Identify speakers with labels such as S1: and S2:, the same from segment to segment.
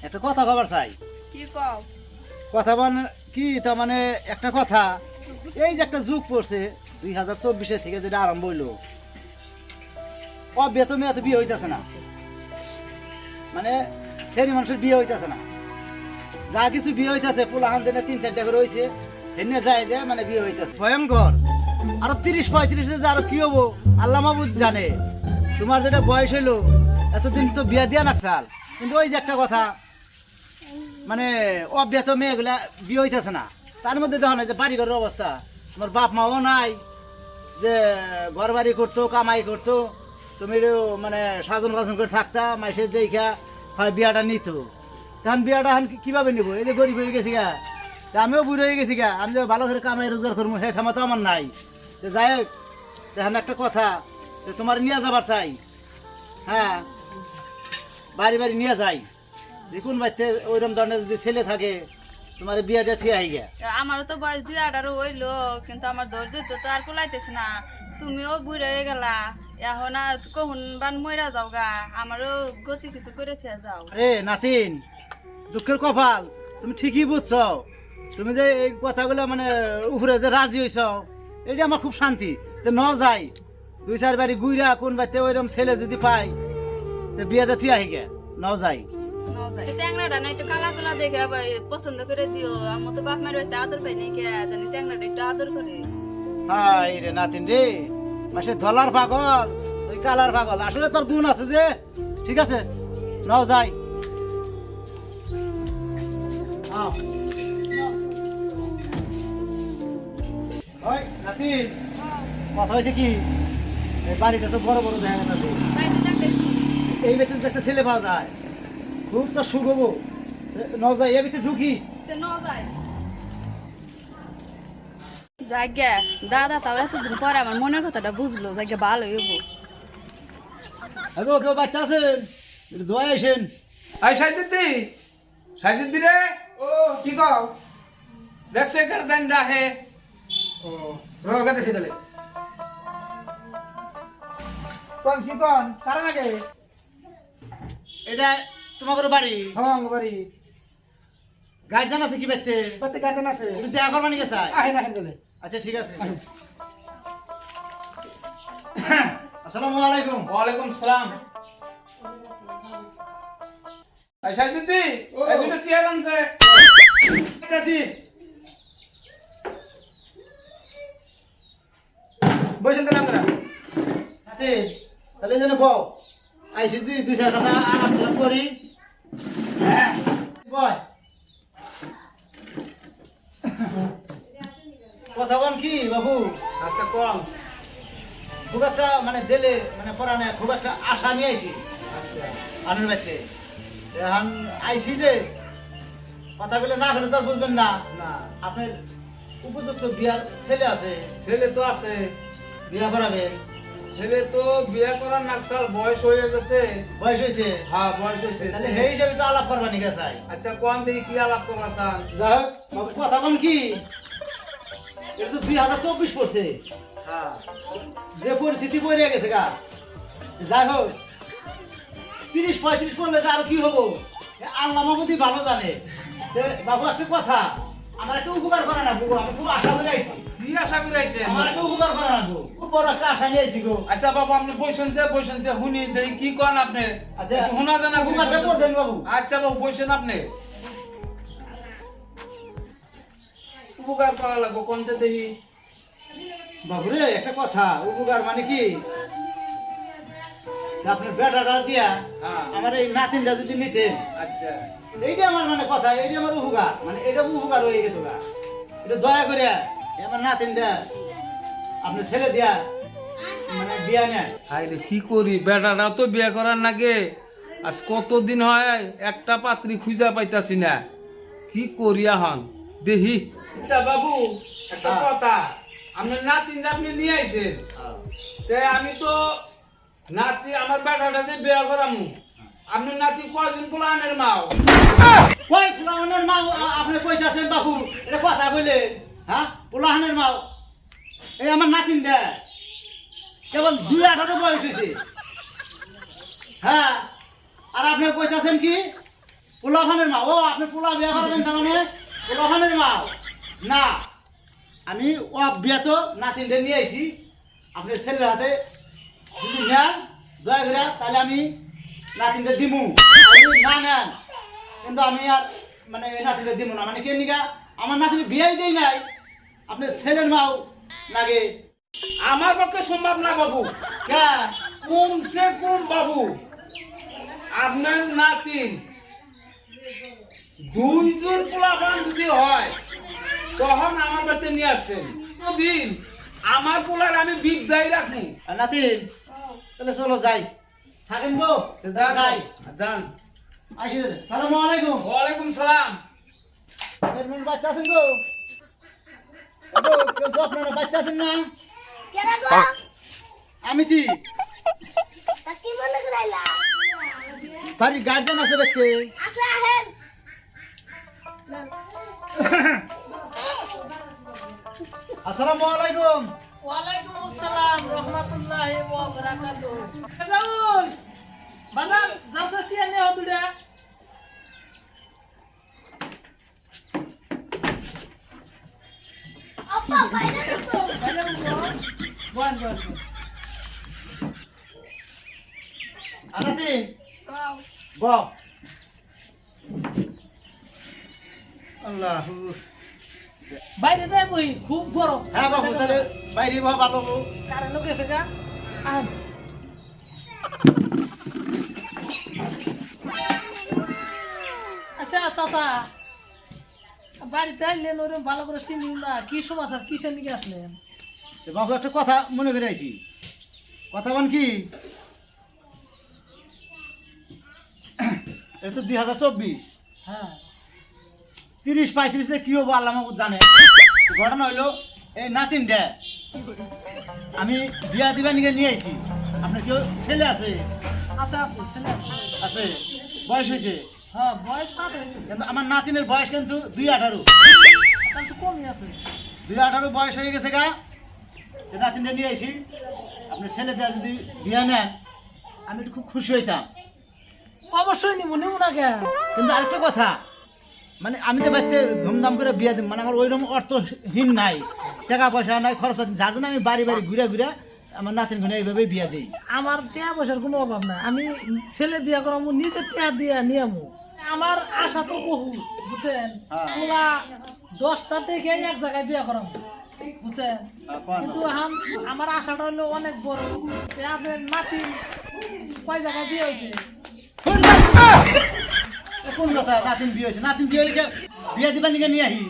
S1: একটা কথা খবর চাই।
S2: কি কও?
S1: কথা কি তার মানে একটা কথা, এই যে একটা যুগ পড়ছে 2024 থেকে যেটা আরম্ভ হইলো, বেতমে এত বিয়ে হইতেছে না, মানে সেরি মানুষের বিয়ে হইতেছে না। যা কিছু বিয়ে হইতেছে পোলাহান দিনে 3-4টা করে হয়েছে, হেনে যায় যে মানে বিয়ে হইতেছে ভয়ঙ্কর। আরো 30-35 যে আরো কি হবো আল্লাহ মাহবুদ জানে। তোমার যেটা বয়স হইলো এতদিন তো বিয়ে দিয়া নাকছাল, কিন্তু ওই যে একটা কথা মানে অব্যাহত মেয়েগুলা বিয়ে হইতেছে না। তার মধ্যে দেখো না যে বাড়িঘরের অবস্থা, তোমার বাপ মাও নাই যে ঘর বাড়ি করতো, কামাই করতো, তুমি মানে সাজন বাজন করে থাকতা, মাসে দেখা হয় বিয়াটা নিত। তখন বিয়াটা এখন কিভাবে নিবো? এই যে গরিব হয়ে গেছি গা, আমিও বুড়ো হয়ে গেছি গা, আমি যে ভালো করে কামাই রোজগার করবো সে ক্ষমতা আমার নাই। যাই হোক, দেখেন একটা কথা, যে তোমার নিয়ে যাবার চাই। হ্যাঁ, বাড়ি বাড়ি নিয়ে যাই, দেখুন বাচ্চা ওইরকম ধরনের যদি ছেলে থাকে তোমার বিয়ে দিয়ে থিয়ে আই গা।
S2: আমারও তো বয়স 2-18 হইলো, কিন্তু আমার ধৈর্য তো আর কোলাইতেছে না। তুমিও বুড়ে হয়ে গেলা, এখন আর কখন বান মইরা যাও গা, আমারও গতি কিছু করে থিয়া যাও।
S1: আরে নাতিন, দুঃখের কপাল, তুমি ঠিকই বুঝছো। তুমি যে এই কথাগুলো মানে উপরে যে রাজি হইছ, এটা আমার খুব শান্তি। যে ন যাই 2-4 বাড়ি গুইরা কোন বাড়িতে ওইরকম ছেলে যদি পাই তো বিয়েতে থিয়ে আহি গে, ন যাই।
S2: চ্যাংড়াটা না একটু কালা কালা দেখে আবার পছন্দ করে দিও। আমার তো বাপ মায়ের বাড়িতে আদর পাই নাই কে, জানি চ্যাংড়াটা একটু আদর করে।
S1: হাই রে নাতিন রে, মাসে ধলার পাগল ওই কালার পাগল, আসলে তোর গুণ আছে যে। ঠিক আছে, ন যাই। ওই নাতিন, কথা হয়েছে কি, এই বাড়িটা তো বড় বড় দেখা যাচ্ছে,
S2: তাই তো দেখতেছি।
S1: এই বেতন একটা ছেলে পাওয়া যায়, খুব তো সুখ হবো। ন যাই, এ ভিতরে ঢুকি।
S2: তো ন যায় জায়গা দাদা, তাও এতদিন পরে আমার মনের কথাটা বুঝলো, জায়গা ভালো হইবো।
S1: হ্যাঁ, কেউ বাচ্চা আছেন? একটু দোয়া আসেন।
S3: আই সাইসিদ্দি, সাইসিদ্দি রে,
S4: ও কি কও?
S3: দেখছে গার্দান ডাহে।
S4: ও রোগাতে সেদালে কোন কি কোন কারণ আগে
S1: এটা তোমাদের বাড়ি?
S4: হ্যাঁ বাড়ি
S1: গার্জিয়ান আছে কি বাচ্চে?
S4: কত গার্ডেন আছে?
S1: একটু দেখা করবা নিকে চাই।
S4: আহেন আহেন বলে
S1: আচ্ছা ঠিক আছে। আসসালামু আলাইকুম।
S3: ওয়ালাইকুম সালাম। আই সাইসিদ্দি,
S4: ও।
S3: এই দুটো চেয়ার আনছে।
S1: দেখতেছি।
S4: বসেন দিলাম আমরা
S1: হাতে তাহলে যেন বউ আইসি তুই 2-4 কথা আলাপ করি। বয় কথা বল কি বাবু,
S3: আচ্ছা কম।
S1: খুব একটা মানে দিলে মানে পড়ানে খুব একটা আশা নিয়ে আইছি
S3: আচ্ছা
S1: আনন্দ বাড়তে। এখন আইসি যে কথাগুলো না হলে তো আর বুঝবেন না।
S3: না,
S1: আপনার উপযুক্ত বিয়ার ছেলে আছে,
S3: ছেলে তো আছে,
S1: বিয়া করাবে,
S3: ছেলে তো বিয়ে করার নাকশাল বয়স হয়ে গেছে।
S1: বয়স হয়েছে,
S3: হ্যাঁ বয়স হয়েছে।
S1: তাহলে সেই হিসাবে একটু আলাপ করবা নিকে চাই।
S3: আচ্ছা কোন দেখি কি আলাপ করবা চান?
S1: যাই হোক বাবু, কথা বল কি, এটা তো 2024 পড়ছে,
S3: হ্যাঁ
S1: যে পরিস্থিতি পড়ে গেছে গা। যাই হোক 30-35 পড়লে যে আরো কি হবো এ আল্লাহ মাহমুদই ভালো জানে। যে বাবু একটা কথা, আমার একটা উপকার করে না গো, আমি খুব আশা করে আইছি,
S3: কি আশা করে আইছেন?
S1: আমার একটা উপকার করে না গো, খুব বড় একটা আশা নিয়ে আইছি গো।
S3: আচ্ছা বাবা আপনি বসেনছে হুনি দেখি কি কোন আপনি।
S1: আচ্ছা,
S3: একটু হুনা জানা করি
S1: উপকারটা
S3: বসেনছে।
S1: করবেন বাবু।
S3: আচ্ছা বাবু বসেন আপনি। উপকার করা লাগবো কোনছে দেখি।
S1: বাবুরে একটা কথা, উপকার মানে কি, যে আপনার বেটাটা দিয়া
S3: হ্যাঁ
S1: আমার এই নাতিনটা যদি নিতেন,
S3: আচ্ছা
S1: এইটা আমার মানে কথা, এইটা আমার উপকার, মানে এটা উপকার হয়ে গেছে গা। এটা দয়া করে এই আমার নাতিনটা আপনার ছেলে দিয়া মানে বিয়া নেয়।
S3: হাইরে কি করি, বেটাটা তো বিয়ে করার নাগে আজ কতদিন হয় একটা পাত্রী খুঁজা পাইতাছি না, কি করি এখন দেখি। আচ্ছা বাবু একটা
S1: হ্যাঁ।
S3: কথা, আপনি নাতিন যে আপনি নিয়ে আইছেন, তে আমি তো নাতি আমার বেটাটা যে বিয়ে করামু, আপনি নাতি কয়জন পোলানের মাও?
S1: কই পোলাহানের মা আপনি কইতাছেন বাবু, এটা কথা বলে? হ্যাঁ, পোলাহানের মা এই আমার নাতিনটা কেবল 2-18 বয়স হয়েছে। হ্যাঁ, আর আপনি কইতাছেন কি পোলাফানের মা। ও আপনি পোলা বিয়া করবেন তার মানে পোলাফানের মা? না, আমি ও বিয়া তো নাতিনটা নিয়ে আইছি, আপনার ছেলের হাতে যদি নেন দয়া করে তাহলে আমি নাতিনটা দিমু। আপনি না নেন কিন্তু আমি আর মানে নাতিনটা দিমু না। মানে কে নিকা আমার নাতিনি বিয়াই দেই নাই, আপনার ছেলের মাও লাগে।
S3: আমার পক্ষে সম্ভব না বাবু,
S1: কে
S3: কমসে কম বাবু আপনার নাতিন দুইজন পোলাপান যদি হয় তখন আমার বাড়িতে নিয়ে আসবেন। দিন আমার পোলার আমি বিদ্যায় রাখবো।
S1: আর নাতিন তাহলে চলো যাই, থাকেন গো যাই।
S3: যান।
S1: আসি সালামু আলাইকুম।
S3: ওয়ালাইকুম সালাম।
S1: এর মন বাচ্চা আছেন গো? গো, কেউ তো আপনারা বাচ্চা আছেন না?
S5: কেরা গো?
S1: আমি কি
S5: তা কি মনে করাইলা?
S1: বাড়ির গার্জেন আছে ব্যক্তি।
S5: আসা আহেন।
S1: আসসালামু আলাইকুম।
S4: ওয়ালাইকুম আসসালাম রহমাতুল্লাহি ওয়া বারাকাতুহু। জাউল বাজার যাওছে সিয়ানে হদুড়া।
S5: আপা বাইরে তো।
S4: বাইরে উঠো। বল বল।
S1: আনাতি
S2: কও।
S1: ব আল্লাহু।
S4: বাইরে যাই বই খুব গরম।
S1: হ্যাঁ বাবু, তাহলে বাইরে বা ভালো বাবু।
S4: কারণ গেছে গা। আহ আচ্ছা আচ্ছা আচ্ছা বাড়িতে আইলেন ওরকম ভালো করে চিনি না, কি সমাচার, কিসের নিকে আসলেন?
S1: তো বাবু একটা কথা মনে করে আইছি। কথা বল কি, এটা তো 2024,
S4: হ্যাঁ
S1: 30-35 কি হবো আল্লাহ মাহবুব জানে। ঘটনা হইলো এই নাতিন ডে আমি বিয়া দিবা নিয়ে নিয়ে আইছি। আপনার কেউ ছেলে আছে?
S4: আছে আছে ছেলে আছে।
S1: আছে, বয়স হয়েছে।
S4: হ্যাঁ বয়স পার হয়ে গেছে,
S1: কিন্তু আমার নাতিনের বয়স কিন্তু 2-18।
S4: তার তো কমই আছে।
S1: 2-18 বয়স হয়ে গেছে গা। তো নাতিনটা নিয়ে আইছি, আপনার ছেলে দেওয়া যদি বিয়া নেন আমি একটু খুব খুশি হইতাম।
S4: অবশ্যই নিব নিব না কে।
S1: কিন্তু আরেকটা কথা, মানে আমি তো বাড়িতে ধুমধাম করে বিয়া দিই, মানে আমার ওইরকম অর্থহীন নাই, টাকা পয়সা নাই, খরচ পাতি, যার জন্য আমি বাড়ি বাড়ি ঘুরে ঘুরে আমার নাতিন ঘুরে এইভাবে বিয়া দিই।
S4: আমার টাকা পয়সার কোনো অভাব নাই, আমি ছেলে বিয়া করামু নিজে টাকা দিয়া নিয়ামু। আমার আশা তো বহু বুঝছেন,
S1: হ্যাঁ।
S4: পুরা 10টা থেকে এক জায়গায় বিয়া করামু বুঝছেন। কিন্তু এখন আমার আশাটা হলো অনেক বড়। আপনার নাতি কয় জায়গায় বিয়ে হয়েছে?
S1: কোন কথা নাতিন বিয়ে হয়েছে? নাতিন বিয়ে হলে বিয়া দিবা নিয়ে নিয়ে আহি।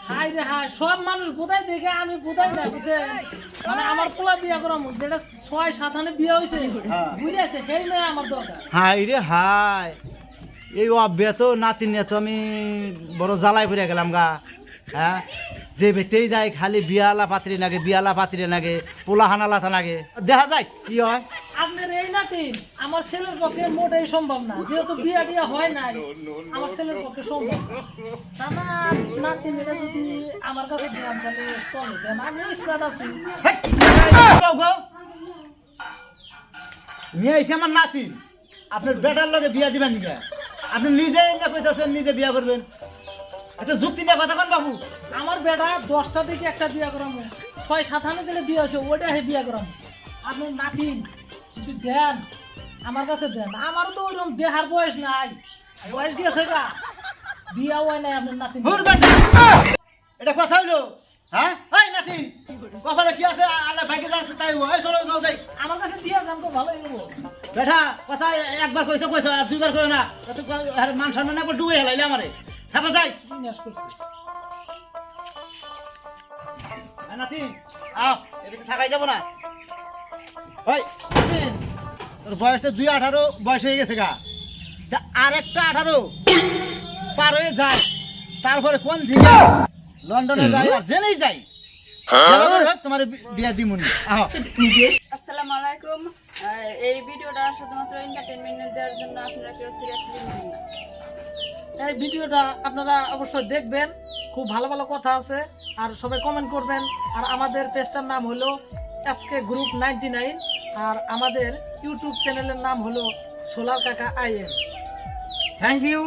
S4: হাই রে হাই, সব মানুষ বোধাই দেখে আমি বোধাই না বুঝছেন। মানে আমার পোলা বিয়া করামু যেটা 6-7 আনে বিয়ে হয়েছে
S1: হ্যাঁ।
S4: বুঝেছে, সেই মেয়ে আমার দরকার।
S1: হাই রে হাই, এই অব্যা তো নাতিন নিয়ে তো আমি বড় জ্বালাই পড়ে গেলাম গা। হ্যাঁ, যে বেতেই যায় খালি বিয়ালা পাত্রী লাগে, বিয়ালা পাত্রী লাগে, পোলা হানা লাথা লাগে, দেখা যায় কি হয়।
S4: আপনার এই নাতি আমার ছেলের পক্ষে মোটেই সম্ভব না, যেহেতু বিয়া টিয়া হয় নাই আমার ছেলের পক্ষে সম্ভব না। তারা নাতি মেয়েরা যদি আমার কাছে দিলাম তাহলে চলে দেন, আমি স্টার্ট আছি।
S1: নিয়ে আইসি আমার নাতি, আপনার বেটার লগে বিয়া দিবেন নিকা? আপনি নিজে না কইতাছেন নিজে বিয়া করবেন? একটা যুক্তি নিয়ে কথা কন বাবু।
S4: আমার বেটা 10টা থেকে একটা বিয়া করামো, 6-7 আনে যেটা বিয়ে হয়েছে ওটা বিয়া করামো। আপনি নাতি যদি দেন আমার কাছে দেন, আমারও তো ওইরকম দেহার বয়স নাই, বয়স গেছে গা, বিয়া হয় নাই আপনার নাতি।
S1: হুর বেটা, এটা কথা হইলো? হ্যাঁ, এই নাতি কপালে কি আছে আল্লাহ ভাগ্যে যাচ্ছে তাই হয়। চলো নাও যাই।
S4: আমার কাছে দিয়া যান তো ভালোই হবো।
S1: বেটা কথা একবার কইছো কইছো, আর দুইবার কইও না, মান সম্মান একবার ডুবে হেলাইলে আমারে। থাকো যাই।
S4: বিন্যাস করছি।
S1: নাতি আও, এদিকে থাকাই যাব না। ওই নাতি, তোর বয়স তো 2-18 বয়স হয়ে গেছে গা। তা আর একটা 18 পার হয়ে যায়, তারপরে কোন দিকে লন্ডনে যাই আর জেনেই যাই, তোমার বিয়া দিমুনি। আহ
S2: আসসালামু আলাইকুম। এই ভিডিওটা শুধুমাত্র এন্টারটেইনমেন্ট দেওয়ার জন্য, আপনারা কেউ সিরিয়াসলি নেবেন না।
S4: এই ভিডিওটা আপনারা অবশ্যই দেখবেন, খুব ভালো ভালো কথা আছে, আর সবাই কমেন্ট করবেন। আর আমাদের পেজটার নাম হলো SK Group 99, আর আমাদের ইউটিউব চ্যানেলের নাম হলো সোলার কাকা IM।
S1: Thank you.